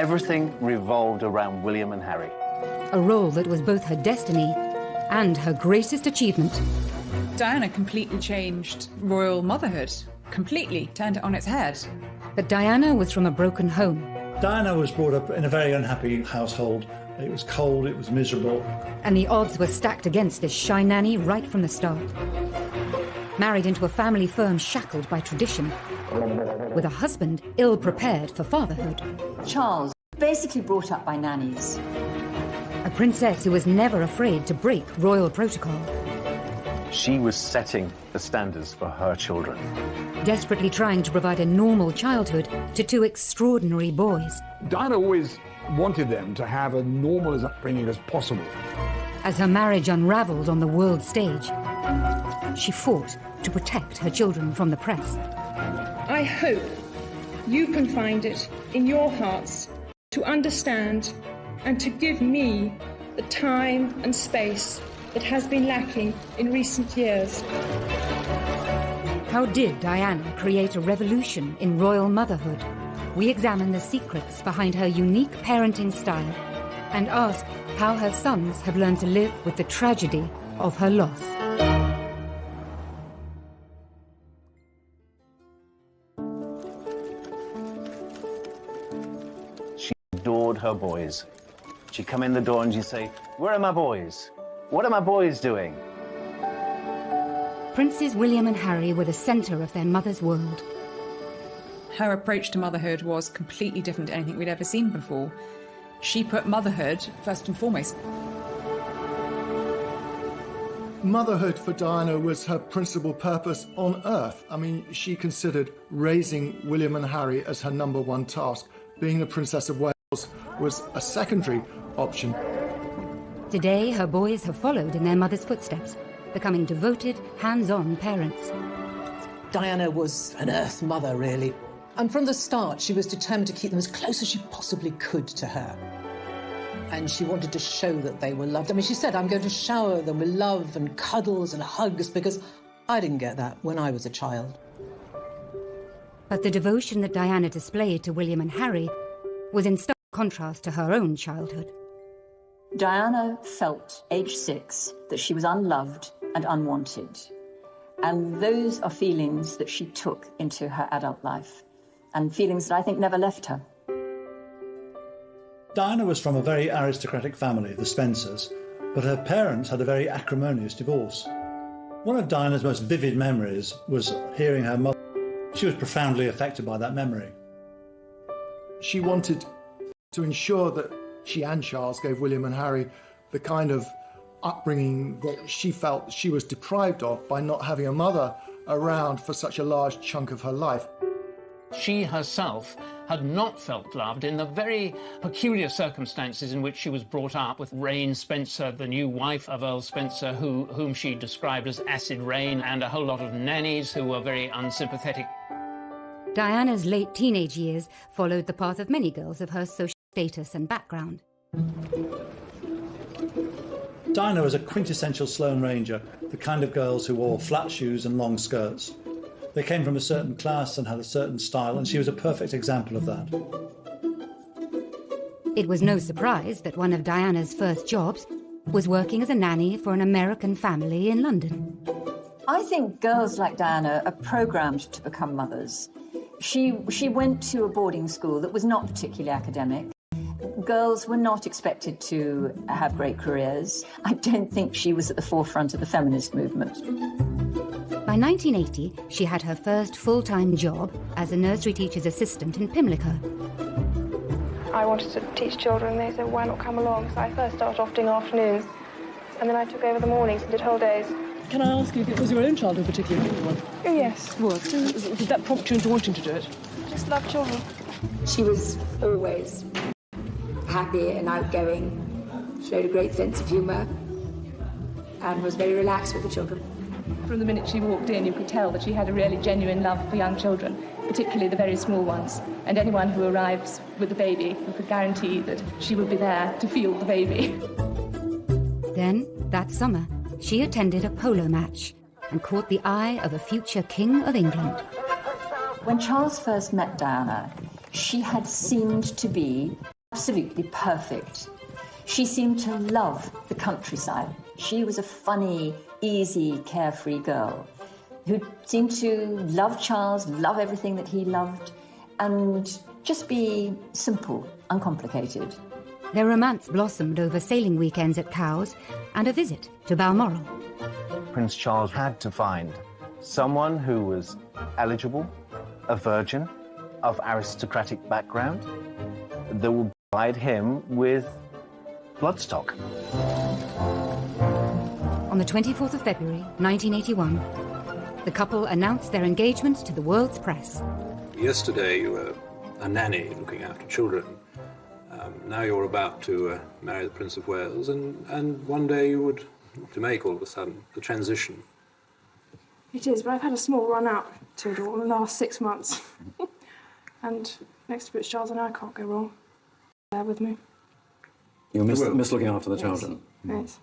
everything revolved around William and Harry. A role that was both her destiny and her greatest achievement. Diana completely changed royal motherhood, completely turned it on its head. But Diana was from a broken home. Diana was brought up in a very unhappy household. It was cold, it was miserable. And the odds were stacked against this shy nanny right from the start. Married into a family firm shackled by tradition, with a husband ill-prepared for fatherhood. Charles, basically brought up by nannies. A princess who was never afraid to break royal protocol. She was setting the standards for her children. Desperately trying to provide a normal childhood to two extraordinary boys. Diana always wanted them to have a normal as upbringing as possible. As her marriage unraveled on the world stage, she fought to protect her children from the press. I hope you can find it in your hearts to understand and to give me the time and space that has been lacking in recent years. How did Diana create a revolution in royal motherhood? We examine the secrets behind her unique parenting style and ask how her sons have learned to live with the tragedy of her loss. She adored her boys. She'd come in the door and she'd say, "Where are my boys? What are my boys doing?" Princes William and Harry were the centre of their mother's world. Her approach to motherhood was completely different to anything we'd ever seen before. She put motherhood first and foremost. Motherhood for Diana was her principal purpose on earth. I mean, she considered raising William and Harry as her #1 task. Being the Princess of Wales was a secondary option. Today, her boys have followed in their mother's footsteps, becoming devoted, hands-on parents. Diana was an earth mother, really. And from the start, she was determined to keep them as close as she possibly could to her. And she wanted to show that they were loved. I mean, she said, "I'm going to shower them with love and cuddles and hugs," because I didn't get that when I was a child. But the devotion that Diana displayed to William and Harry was in stark contrast to her own childhood. Diana felt, age 6, that she was unloved and unwanted. And those are feelings that she took into her adult life, and feelings that I think never left her. Diana was from a very aristocratic family, the Spencers, but her parents had a very acrimonious divorce. One of Diana's most vivid memories was hearing her mother. She was profoundly affected by that memory. She wanted to ensure that she and Charles gave William and Harry the kind of upbringing that she felt she was deprived of by not having a mother around for such a large chunk of her life. She herself had not felt loved in the very peculiar circumstances in which she was brought up, with Rain Spencer, the new wife of Earl Spencer, whom she described as acid rain, and a whole lot of nannies who were very unsympathetic. Diana's late teenage years followed the path of many girls of her social status and background. Diana was a quintessential Sloane Ranger, the kind of girls who wore flat shoes and long skirts. They came from a certain class and had a certain style, and she was a perfect example of that. It was no surprise that one of Diana's first jobs was working as a nanny for an American family in London. I think girls like Diana are programmed to become mothers. She went to a boarding school that was not particularly academic. Girls were not expected to have great careers. I don't think she was at the forefront of the feminist movement. By 1980, she had her first full-time job as a nursery teacher's assistant in Pimlico. I wanted to teach children, they said, "Why not come along?" So I first started off doing afternoons, and then I took over the mornings and did whole days. Can I ask you, was your own childhood particularly difficult? Oh, yes. Well, did that prompt you into wanting to do it? I just love children. She was always happy and outgoing, showed a great sense of humour, and was very relaxed with the children. From the minute she walked in, you could tell that she had a really genuine love for young children, particularly the very small ones. And anyone who arrives with a baby, you could guarantee that she would be there to feel the baby. Then, that summer, she attended a polo match and caught the eye of a future King of England. When Charles first met Diana, She had seemed to be absolutely perfect. She seemed to love the countryside. She was a funny, easy, carefree girl who seemed to love Charles, love everything that he loved, and just be simple, uncomplicated. Their romance blossomed over sailing weekends at Cowes and a visit to Balmoral. Prince Charles had to find someone who was eligible, a virgin, of aristocratic background, that would provide him with bloodstock. On the 24th of February, 1981, the couple announced their engagement to the world's press. Yesterday you were a nanny looking after children. Now you're about to marry the Prince of Wales, and one day you would to make all of a sudden the transition. It is, but I've had a small run out to it all in the last 6 months. And next to Prince Charles and I can't go wrong. Bear with me. You'll miss looking after the children? Yes.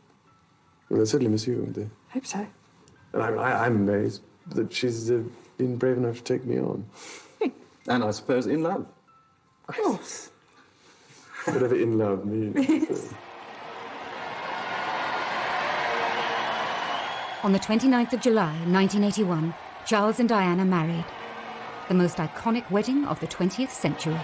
Well, they certainly miss you, won't they? Hope so. And I'm amazed that she's been brave enough to take me on. And I suppose in love. Of course. Whatever in love means. On the 29th of July, 1981, Charles and Diana married. The most iconic wedding of the 20th century.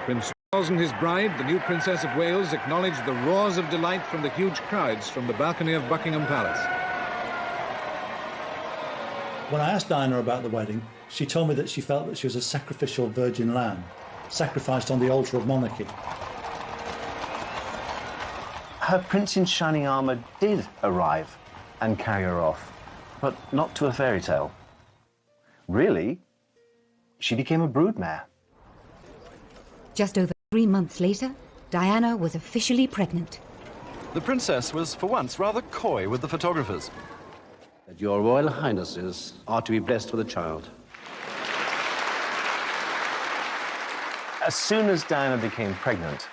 Prince Charles and his bride, the new Princess of Wales, acknowledged the roars of delight from the huge crowds from the balcony of Buckingham Palace. When I asked Diana about the wedding, she told me that she felt that she was a sacrificial virgin lamb, sacrificed on the altar of monarchy. Her prince in shining armour did arrive and carry her off, but not to a fairy tale. Really, she became a broodmare. Just over 3 months later, Diana was officially pregnant. The princess was, for once, rather coy with the photographers. That your Royal Highnesses are to be blessed with a child. As soon as Diana became pregnant,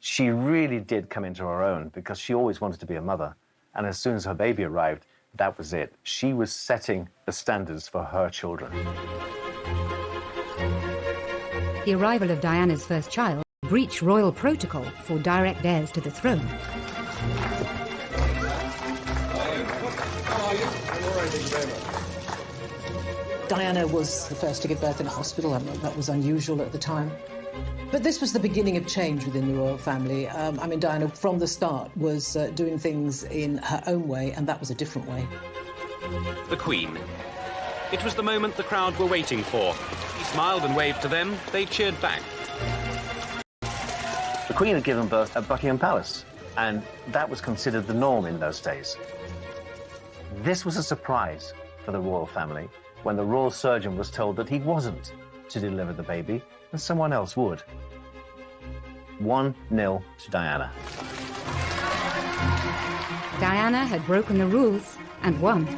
she really did come into her own, because she always wanted to be a mother. And as soon as her baby arrived, that was it. She was setting the standards for her children. The arrival of Diana's first child breached royal protocol for direct heirs to the throne. Diana was the first to give birth in a hospital. That was unusual at the time. But this was the beginning of change within the royal family. Diana, from the start, was doing things in her own way, and that was a different way. The Queen. It was the moment the crowd were waiting for. He smiled and waved to them. They cheered back. The Queen had given birth at Buckingham Palace, and that was considered the norm in those days. This was a surprise for the royal family when the royal surgeon was told that he wasn't to deliver the baby, and someone else would. 1-0 to Diana. Diana had broken the rules and won.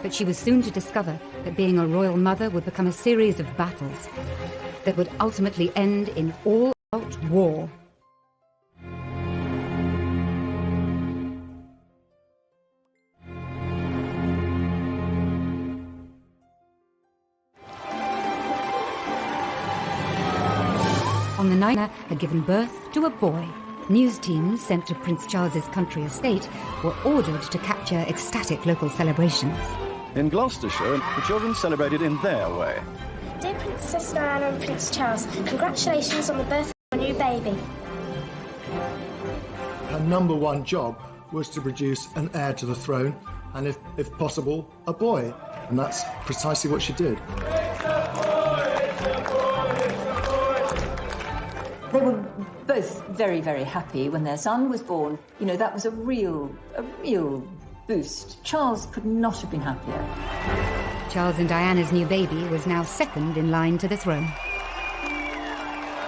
But she was soon to discover that being a royal mother would become a series of battles that would ultimately end in all-out war. On the night Diana had given birth to a boy, news teams sent to Prince Charles's country estate were ordered to capture ecstatic local celebrations. In Gloucestershire, the children celebrated in their way. Dear Princess Diana and Prince Charles, congratulations on the birth of your new baby. Her number one job was to produce an heir to the throne, and if possible, a boy. And that's precisely what she did. They were both very, very happy when their son was born. You know, that was a real boost. Charles could not have been happier. Charles and Diana's new baby was now second in line to the throne.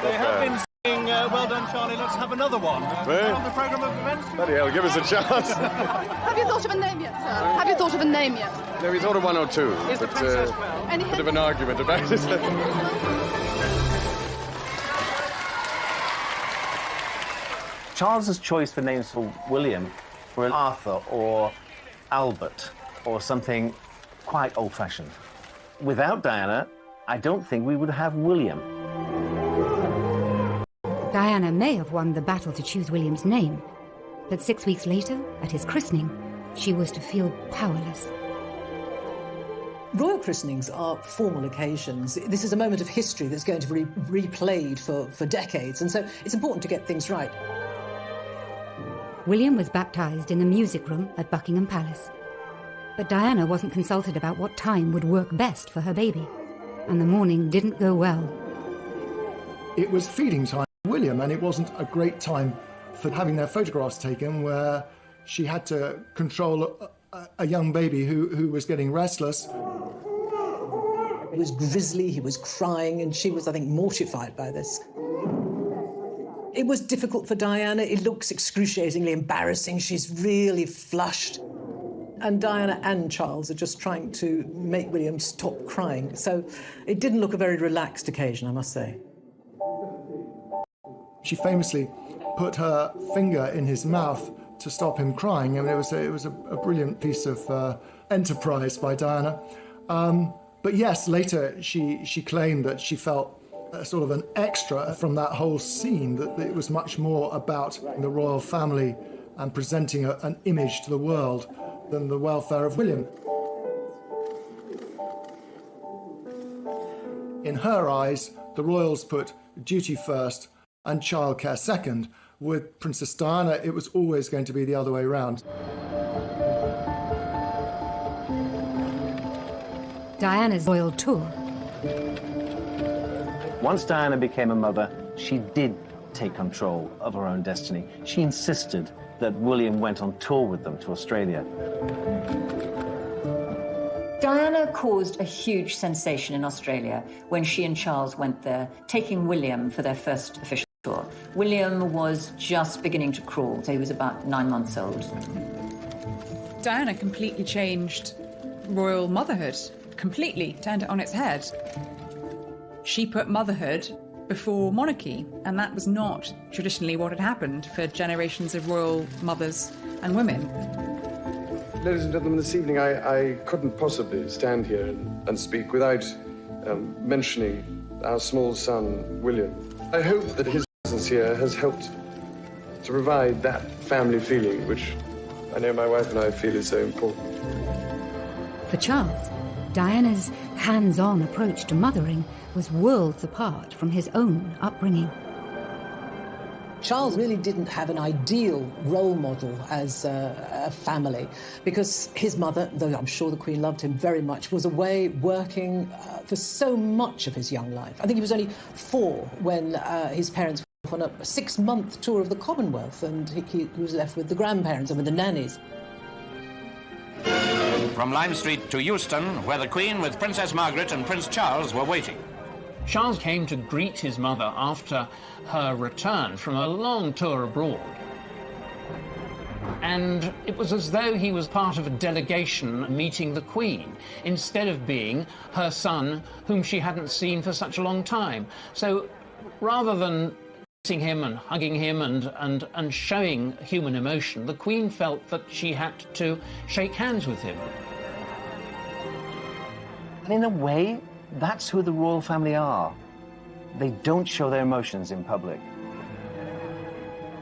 They have been saying, well done, Charlie, let's have another one. On the programme of events. Bloody hell, give us a chance. Have you thought of a name yet, sir? Have you thought of a name yet? No, we thought of one or two, Is but the princess well? a bit of an argument about it. Charles's choice for names for William were Arthur or Albert or something quite old-fashioned. Without Diana, I don't think we would have William. Diana may have won the battle to choose William's name, but 6 weeks later, at his christening, she was to feel powerless. Royal christenings are formal occasions. This is a moment of history that's going to be replayed for decades, and so it's important to get things right. William was baptised in the music room at Buckingham Palace. But Diana wasn't consulted about what time would work best for her baby, and the morning didn't go well. It was feeding time for William, and it wasn't a great time for having their photographs taken, where she had to control a young baby who was getting restless. He was grisly, he was crying, and she was, I think, mortified by this. It was difficult for Diana. It looks excruciatingly embarrassing. She's really flushed. And Diana and Charles are just trying to make William stop crying. So it didn't look a very relaxed occasion, I must say. She famously put her finger in his mouth to stop him crying. I mean, it was a brilliant piece of enterprise by Diana. But yes, later she claimed that she felt sort of an extra from that whole scene, that it was much more about the royal family and presenting an image to the world than the welfare of William. In her eyes, the royals put duty first and childcare second. With Princess Diana, it was always going to be the other way around. Diana's royal tour. Once Diana became a mother, she did take control of her own destiny. She insisted that William went on tour with them to Australia. Diana caused a huge sensation in Australia when she and Charles went there, taking William for their first official tour. William was just beginning to crawl, so he was about 9 months old. Diana completely changed royal motherhood, completely turned it on its head. She put motherhood before monarchy, and that was not traditionally what had happened for generations of royal mothers and women. Ladies and gentlemen, this evening I couldn't possibly stand here and speak without mentioning our small son, William. I hope that his presence here has helped to provide that family feeling, which I know my wife and I feel is so important. For Charles, Diana's hands-on approach to mothering was worlds apart from his own upbringing. Charles really didn't have an ideal role model as a family, because his mother, though I'm sure the Queen loved him very much, was away working for so much of his young life. I think he was only 4 when his parents went on a 6-month tour of the Commonwealth, and he was left with the grandparents and with the nannies. From Lime Street to Euston, where the Queen with Princess Margaret and Prince Charles were waiting. Charles came to greet his mother after her return from a long tour abroad. And it was as though he was part of a delegation meeting the Queen, instead of being her son, whom she hadn't seen for such a long time. So rather than kissing him and hugging him and showing human emotion, the Queen felt that she had to shake hands with him. And in a way, that's who the royal family are. They don't show their emotions in public.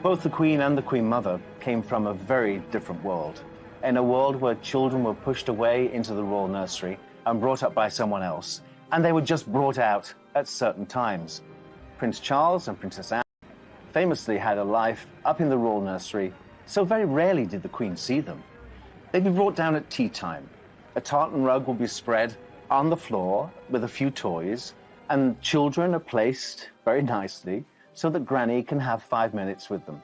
Both the Queen and the Queen Mother came from a very different world. In a world where children were pushed away into the royal nursery and brought up by someone else, and they were just brought out at certain times. Prince Charles and Princess Anne famously had a life up in the royal nursery, so very rarely did the Queen see them. They'd be brought down at tea time. A tartan rug will be spread on the floor with a few toys, and children are placed very nicely so that Granny can have 5 minutes with them.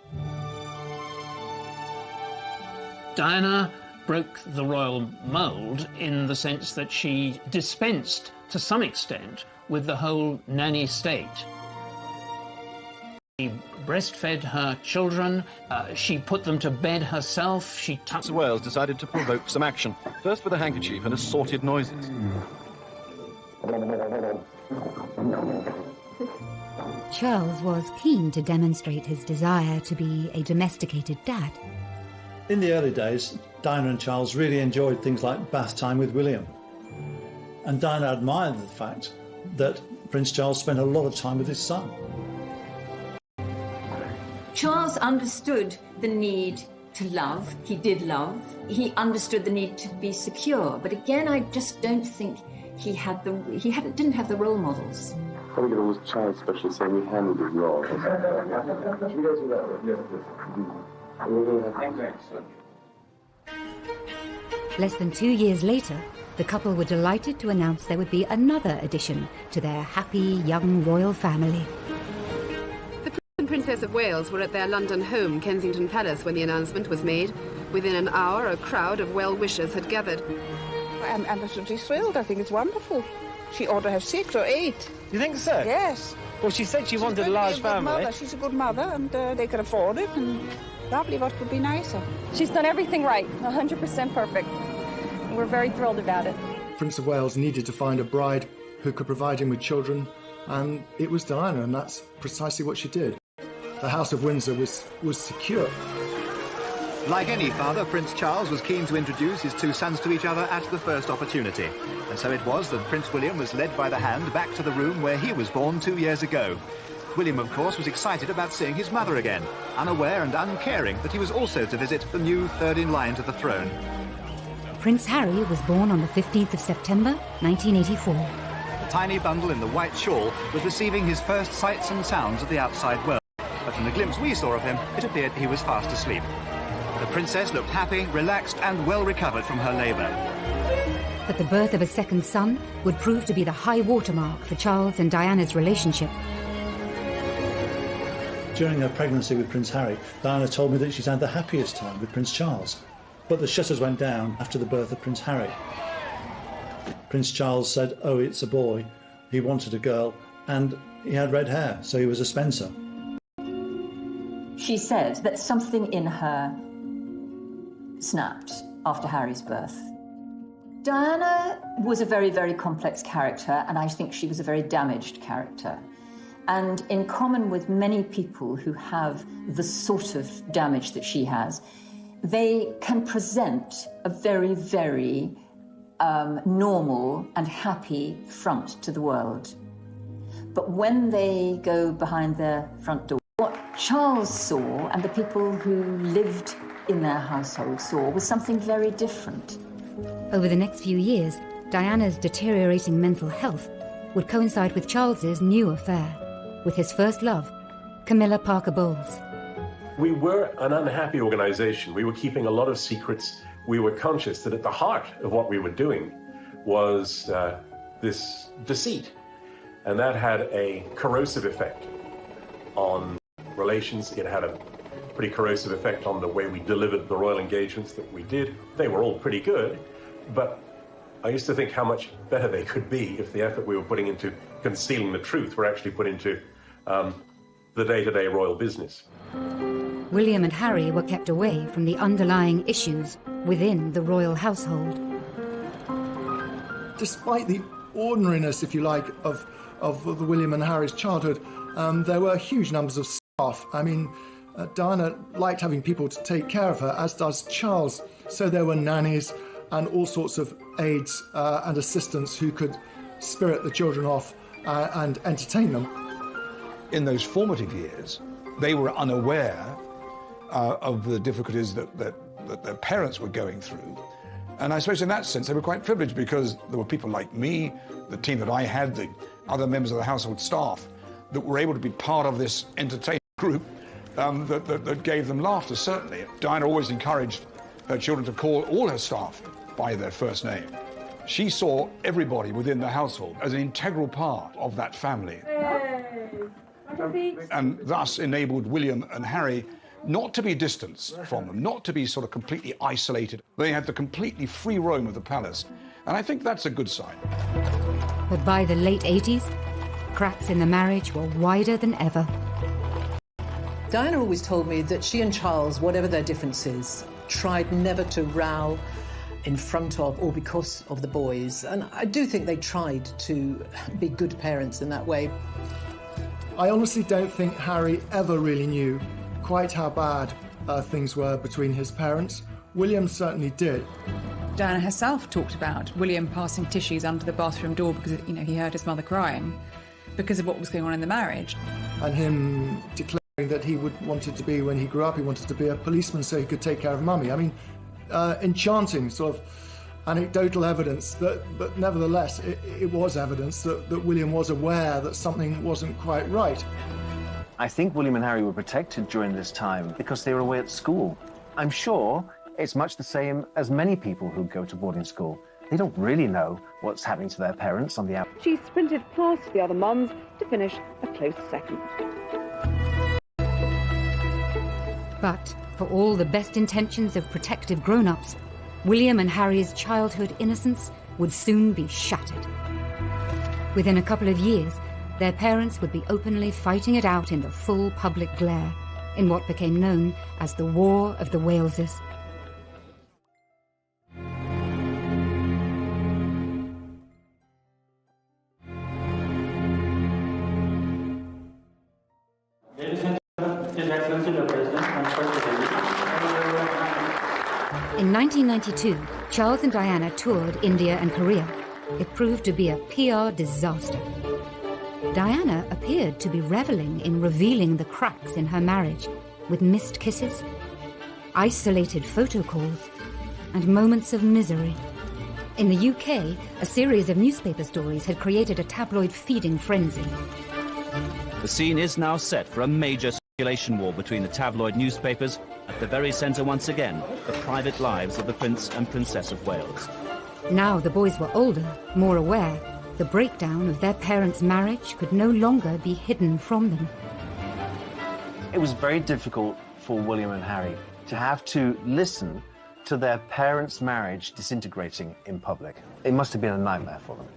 Diana broke the royal mould in the sense that she dispensed, to some extent, with the whole nanny state. She breastfed her children, she put them to bed herself, she Prince of Wales decided to provoke some action, first with a handkerchief and assorted noises. Charles was keen to demonstrate his desire to be a domesticated dad. In the early days, Diana and Charles really enjoyed things like bath time with William. And Diana admired the fact that Prince Charles spent a lot of time with his son. Charles understood the need to love. He did love. He understood the need to be secure. But again, I just don't think he didn't have the role models. I think it was Charles especially saying he handled his role. Less than 2 years later, the couple were delighted to announce there would be another addition to their happy young royal family. The Prince and Princess of Wales were at their London home, Kensington Palace, when the announcement was made. Within an hour, a crowd of well-wishers had gathered. I'm absolutely thrilled. I think it's wonderful. She ought to have 6 or 8. You think so? Yes. Well, she said she wanted a large family. She's a good mother, and they can afford it. And lovely, what could be nicer? She's done everything right, 100% perfect. We're very thrilled about it. Prince of Wales needed to find a bride who could provide him with children, and it was Diana, and that's precisely what she did. The House of Windsor was secure. Like any father, Prince Charles was keen to introduce his two sons to each other at the first opportunity. And so it was that Prince William was led by the hand back to the room where he was born 2 years ago. William, of course, was excited about seeing his mother again, unaware and uncaring that he was also to visit the new third in line to the throne. Prince Harry was born on the 15th of September, 1984. The tiny bundle in the white shawl was receiving his first sights and sounds of the outside world. But from the glimpse we saw of him, it appeared he was fast asleep. The princess looked happy, relaxed and well recovered from her labour. But the birth of a second son would prove to be the high watermark for Charles and Diana's relationship. During her pregnancy with Prince Harry, Diana told me that she's had the happiest time with Prince Charles. But the shutters went down after the birth of Prince Harry. Prince Charles said, "Oh, it's a boy." He wanted a girl, and he had red hair, so he was a Spencer. She said that something in her snapped after Harry's birth. Diana was a very, very complex character, and I think she was a very damaged character. And in common with many people who have the sort of damage that she has, they can present a very, very normal and happy front to the world. But when they go behind their front door, what Charles saw and the people who lived in their household saw was something very different. Over the next few years, Diana's deteriorating mental health would coincide with Charles's new affair, with his first love, Camilla Parker Bowles. We were an unhappy organisation. We were keeping a lot of secrets. We were conscious that at the heart of what we were doing was this deceit. And that had a corrosive effect on relations. It had a pretty corrosive effect on the way we delivered the royal engagements that we did. They were all pretty good, but I used to think how much better they could be if the effort we were putting into concealing the truth were actually put into the day-to-day royal business. William and Harry were kept away from the underlying issues within the royal household. Despite the ordinariness, if you like, of the William and Harry's childhood, there were huge numbers of staff. I mean, Diana liked having people to take care of her, as does Charles. So there were nannies and all sorts of aides and assistants who could spirit the children off and entertain them. In those formative years, they were unaware of the difficulties that their parents were going through. And I suppose in that sense, they were quite privileged because there were people like me, the team that I had, the other members of the household staff, that were able to be part of this entertainment group that gave them laughter, certainly. Diana always encouraged her children to call all her staff by their first name. She saw everybody within the household as an integral part of that family. And thus enabled William and Harry not to be distanced from them, not to be sort of completely isolated. They had the completely free roam of the palace. And I think that's a good sign. But by the late 80s, cracks in the marriage were wider than ever. Diana always told me that she and Charles, whatever their differences, tried never to row in front of or because of the boys. And I do think they tried to be good parents in that way. I honestly don't think Harry ever really knew quite how bad things were between his parents. William certainly did. Diana herself talked about William passing tissues under the bathroom door because, you know, he heard his mother crying because of what was going on in the marriage. And him declaring that he wanted to be, when he grew up, he wanted to be a policeman so he could take care of mummy. I mean, enchanting sort of anecdotal evidence, but nevertheless, it was evidence that William was aware that something wasn't quite right. I think William and Harry were protected during this time because they were away at school. I'm sure it's much the same as many people who go to boarding school. They don't really know what's happening to their parents on the outside. She sprinted past the other mums to finish a close second. But for all the best intentions of protective grown-ups, William and Harry's childhood innocence would soon be shattered. Within a couple of years, their parents would be openly fighting it out in the full public glare, in what became known as the War of the Waleses. In 1992, Charles and Diana toured India and Korea. It proved to be a PR disaster. Diana appeared to be reveling in revealing the cracks in her marriage, with missed kisses, isolated photo calls, and moments of misery. In the UK, a series of newspaper stories had created a tabloid feeding frenzy. The scene is now set for a major circulation war between the tabloid newspapers, at the very centre once again, the private lives of the Prince and Princess of Wales. Now the boys were older, more aware. The breakdown of their parents' marriage could no longer be hidden from them. It was very difficult for William and Harry to have to listen to their parents' marriage disintegrating in public. It must have been a nightmare for them.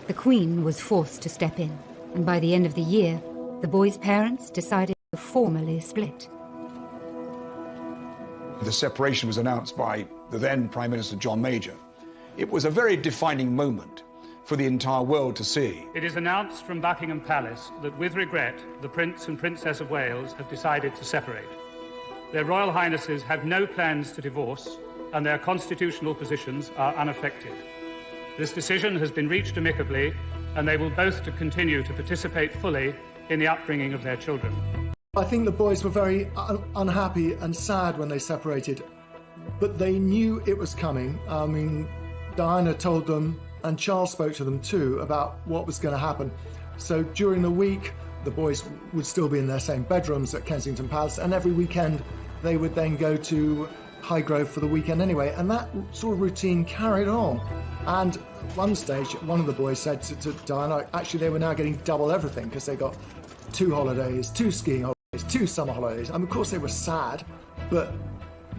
The Queen was forced to step in, and by the end of the year, the boys' parents decided to formally split. The separation was announced by the then Prime Minister John Major. It was a very defining moment for the entire world to see. It is announced from Buckingham Palace that, with regret, the Prince and Princess of Wales have decided to separate. Their Royal Highnesses have no plans to divorce, and their constitutional positions are unaffected. This decision has been reached amicably, and they will both continue to participate fully in the upbringing of their children. I think the boys were very unhappy and sad when they separated, but they knew it was coming. I mean, Diana told them, and Charles spoke to them too, about what was going to happen. So during the week, the boys would still be in their same bedrooms at Kensington Palace, and every weekend they would then go to Highgrove for the weekend anyway, and that sort of routine carried on. And at one stage, one of the boys said to Diana, actually they were now getting double everything because they got 2 holidays, 2 skiing holidays, 2 summer holidays. And of course they were sad, but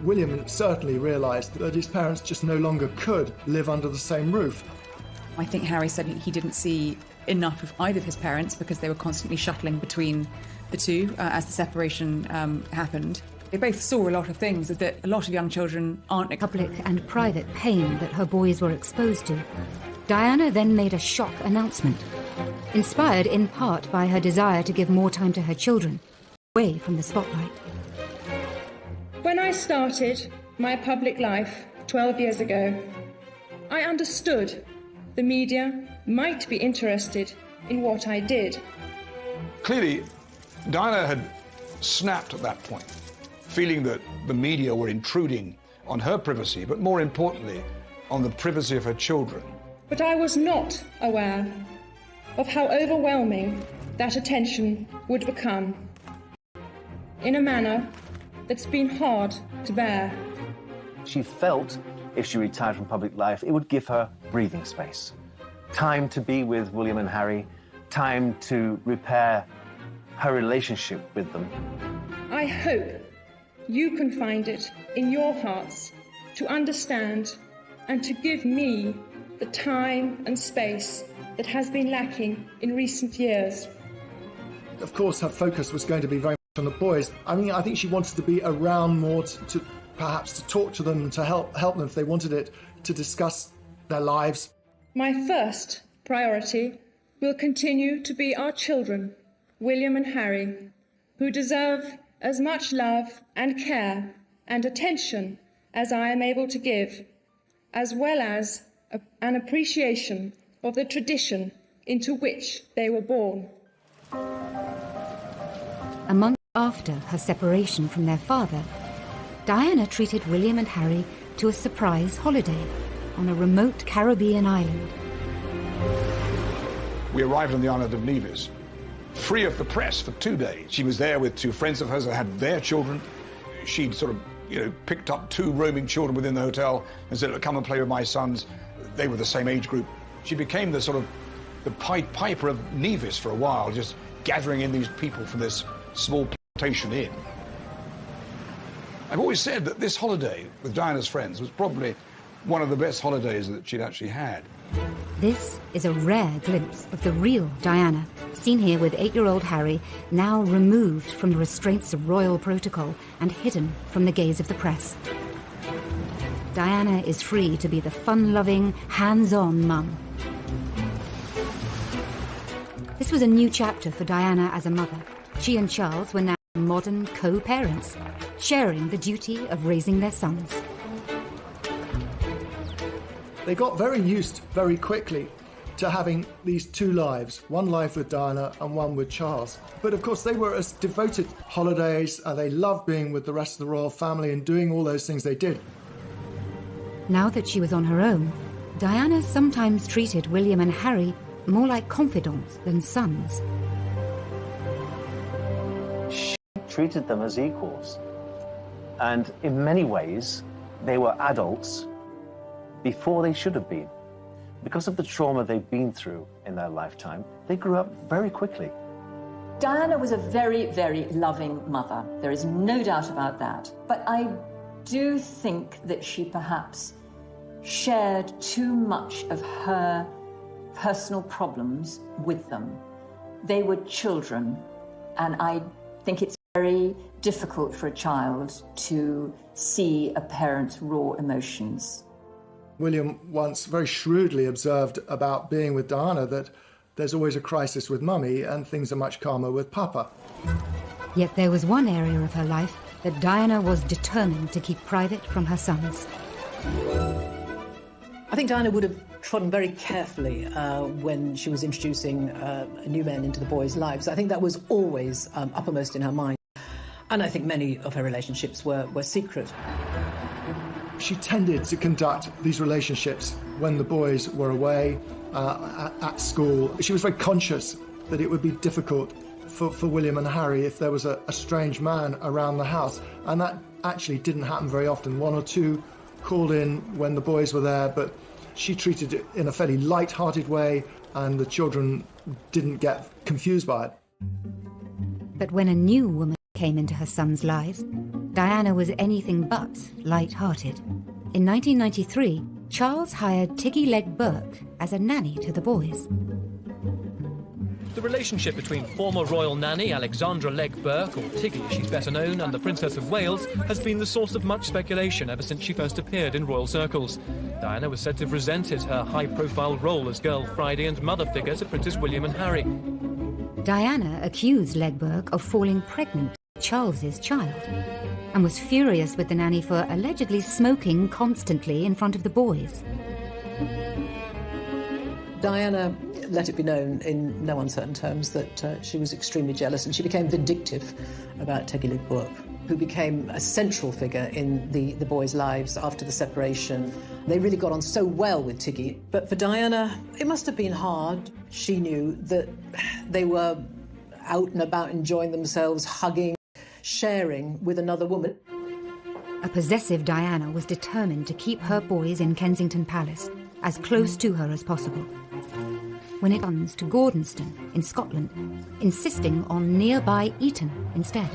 William certainly realised that his parents just no longer could live under the same roof. I think Harry said he didn't see enough of either of his parents because they were constantly shuttling between the two as the separation happened. They both saw a lot of things that a lot of young children aren't. Public and private pain that her boys were exposed to. Diana then made a shock announcement, inspired in part by her desire to give more time to her children, away from the spotlight. When I started my public life 12 years ago, I understood the media might be interested in what I did. Clearly, Diana had snapped at that point, feeling that the media were intruding on her privacy, but more importantly, on the privacy of her children. But I was not aware of how overwhelming that attention would become, in a manner that's been hard to bear. She felt if she retired from public life, it would give her breathing space. Time to be with William and Harry, time to repair her relationship with them. I hope you can find it in your hearts to understand and to give me the time and space that has been lacking in recent years. Of course, her focus was going to be very much on the boys. I mean, I think she wanted to be around more to perhaps to talk to them, to help them if they wanted it, to discuss their lives. My first priority will continue to be our children, William and Harry, who deserve as much love and care and attention as I am able to give, as well as an appreciation of the tradition into which they were born. A month after her separation from their father, Diana treated William and Harry to a surprise holiday on a remote Caribbean island. We arrived on the island of Nevis, free of the press for 2 days. She was there with 2 friends of hers that had their children. She'd sort of, picked up 2 roaming children within the hotel and said, "Look, come and play with my sons." They were the same age group. She became the sort of the Pied Piper of Nevis for a while, just gathering in these people from this small plantation inn. I've always said that this holiday with Diana's friends was probably one of the best holidays that she'd actually had. This is a rare glimpse of the real Diana, seen here with 8-year-old Harry, now removed from the restraints of royal protocol and hidden from the gaze of the press. Diana is free to be the fun-loving, hands-on mum. This was a new chapter for Diana as a mother. She and Charles were now modern co-parents, sharing the duty of raising their sons. They got very used very quickly to having these 2 lives, one life with Diana and one with Charles. But of course they were as devoted holidays, they loved being with the rest of the royal family and doing all those things they did. Now that she was on her own, Diana sometimes treated William and Harry more like confidants than sons. She treated them as equals. And in many ways, they were adults before they should have been. Because of the trauma they've been through in their lifetime, they grew up very quickly. Diana was a very, very loving mother. There is no doubt about that. But I do think that she perhaps shared too much of her personal problems with them. They were children, and I think it's very difficult for a child to see a parent's raw emotions. William once very shrewdly observed about being with Diana that there's always a crisis with mummy and things are much calmer with papa. Yet there was one area of her life that Diana was determined to keep private from her sons. I think Diana would have trodden very carefully when she was introducing new men into the boys' lives. I think that was always uppermost in her mind. And I think many of her relationships were secret. She tended to conduct these relationships when the boys were away at school. She was very conscious that it would be difficult for William and Harry if there was a strange man around the house. And that actually didn't happen very often. 1 or 2 called in when the boys were there, but she treated it in a fairly light-hearted way, and the children didn't get confused by it. But when a new woman came into her sons' lives, Diana was anything but light-hearted. In 1993, Charles hired Tiggy Legg Burke as a nanny to the boys. The relationship between former royal nanny Alexandra Legg Burke, or Tiggy as she's better known, and the Princess of Wales has been the source of much speculation ever since she first appeared in royal circles. Diana was said to have resented her high-profile role as Girl Friday and mother figure to Princes William and Harry. Diana accused Legg Burke of falling pregnant with Charles's child, and was furious with the nanny for allegedly smoking constantly in front of the boys. Diana let it be known in no uncertain terms that she was extremely jealous, and she became vindictive about Tiggy Legg Burke, who became a central figure in the boys' lives after the separation. They really got on so well with Tiggy, but for Diana, it must have been hard. She knew that they were out and about enjoying themselves, hugging, sharing with another woman. A possessive Diana was determined to keep her boys in Kensington Palace, as close to her as possible. When it comes to Gordonston in Scotland, insisting on nearby Eton instead.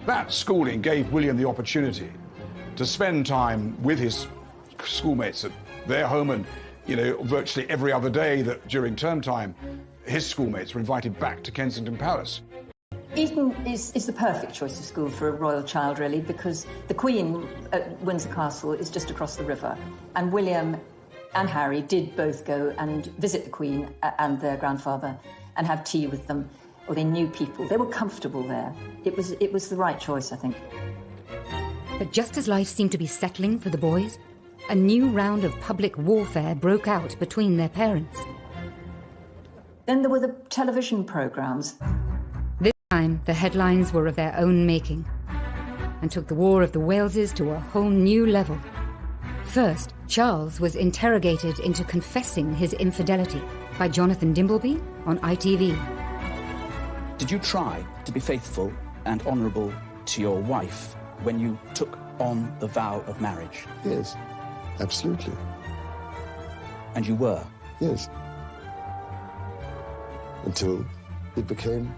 That schooling gave William the opportunity to spend time with his schoolmates at their home, and, virtually every other day that during term time, his schoolmates were invited back to Kensington Palace. Eton is the perfect choice of school for a royal child, really, because the Queen at Windsor Castle is just across the river, and William and Harry did both go and visit the Queen and their grandfather and have tea with them, or they knew people. They were comfortable there. It was the right choice, I think. But just as life seemed to be settling for the boys, a new round of public warfare broke out between their parents. Then there were the television programmes. This time, the headlines were of their own making and took the War of the Waleses to a whole new level. First, Charles was interrogated into confessing his infidelity by Jonathan Dimbleby on ITV. Did you try to be faithful and honourable to your wife when you took on the vow of marriage? Yes, absolutely. And you were? Yes. Until it became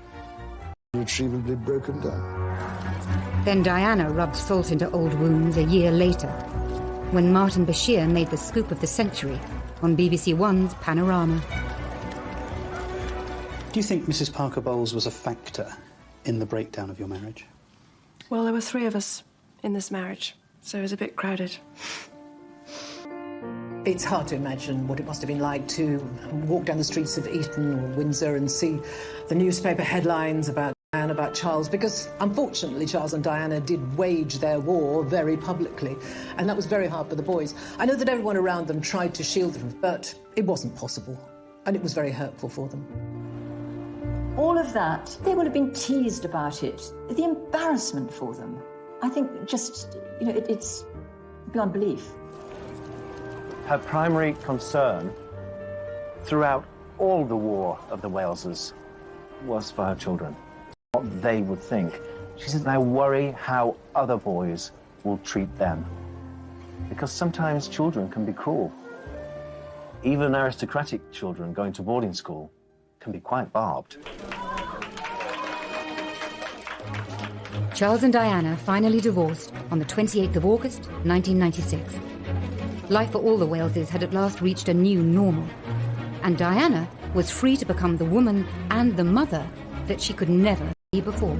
irretrievably broken down. Then Diana rubbed salt into old wounds a year later, when Martin Bashir made the scoop of the century on BBC One's Panorama. Do you think Mrs. Parker Bowles was a factor in the breakdown of your marriage? Well, there were 3 of us in this marriage, so it was a bit crowded. It's hard to imagine what it must have been like to walk down the streets of Eton or Windsor and see the newspaper headlines about Diana, about Charles, because unfortunately Charles and Diana did wage their war very publicly, and that was very hard for the boys. I know that everyone around them tried to shield them, but it wasn't possible, and it was very hurtful for them. All of that, they would have been teased about it. The embarrassment for them, I think just, it's beyond belief. Her primary concern throughout all the War of the Waleses was for her children, what they would think. She said, I worry how other boys will treat them. Because sometimes children can be cruel. Even aristocratic children going to boarding school can be quite barbed. Charles and Diana finally divorced on the 28th of August, 1996. Life for all the Waleses had at last reached a new normal, and Diana was free to become the woman and the mother that she could never be before.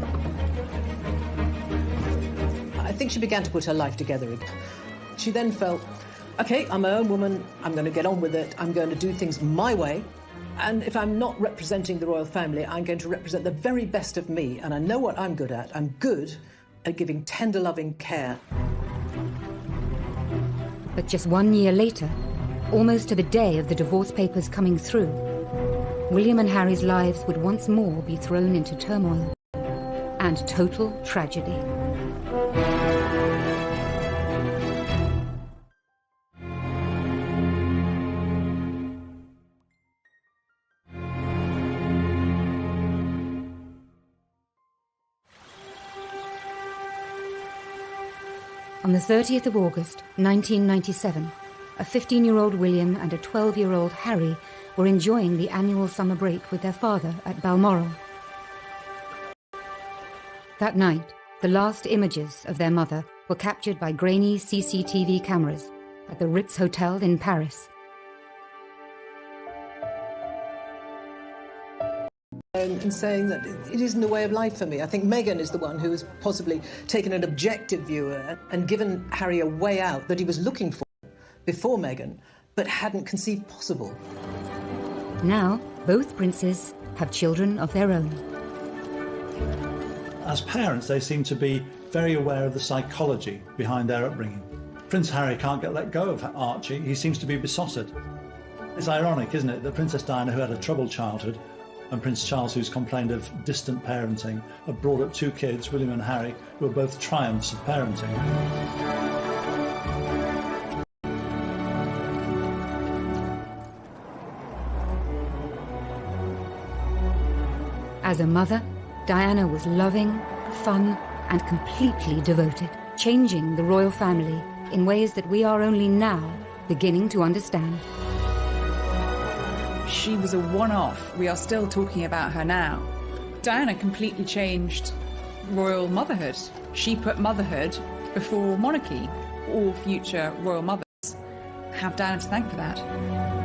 I think she began to put her life together. She then felt, OK, I'm my own woman, I'm going to get on with it, I'm going to do things my way, and if I'm not representing the royal family, I'm going to represent the very best of me, and I know what I'm good at. I'm good at giving tender, loving care. But just 1 year later, almost to the day of the divorce papers coming through, William and Harry's lives would once more be thrown into turmoil and total tragedy. On the 30th of August, 1997, a 15-year-old William and a 12-year-old Harry were enjoying the annual summer break with their father at Balmoral. That night, the last images of their mother were captured by grainy CCTV cameras at the Ritz Hotel in Paris. In saying that it isn't the way of life for me. I think Meghan is the one who has possibly taken an objective view and given Harry a way out that he was looking for before Meghan, but hadn't conceived possible. Now, both princes have children of their own. As parents, they seem to be very aware of the psychology behind their upbringing. Prince Harry can't get let go of Archie. He seems to be besotted. It's ironic, isn't it, that Princess Diana, who had a troubled childhood, and Prince Charles, who's complained of distant parenting, have brought up 2 kids, William and Harry, who are both triumphs of parenting. As a mother, Diana was loving, fun, and completely devoted, changing the royal family in ways that we are only now beginning to understand. She was a one-off. We are still talking about her now. Diana completely changed royal motherhood. She put motherhood before monarchy. All future royal mothers have Diana to thank for that.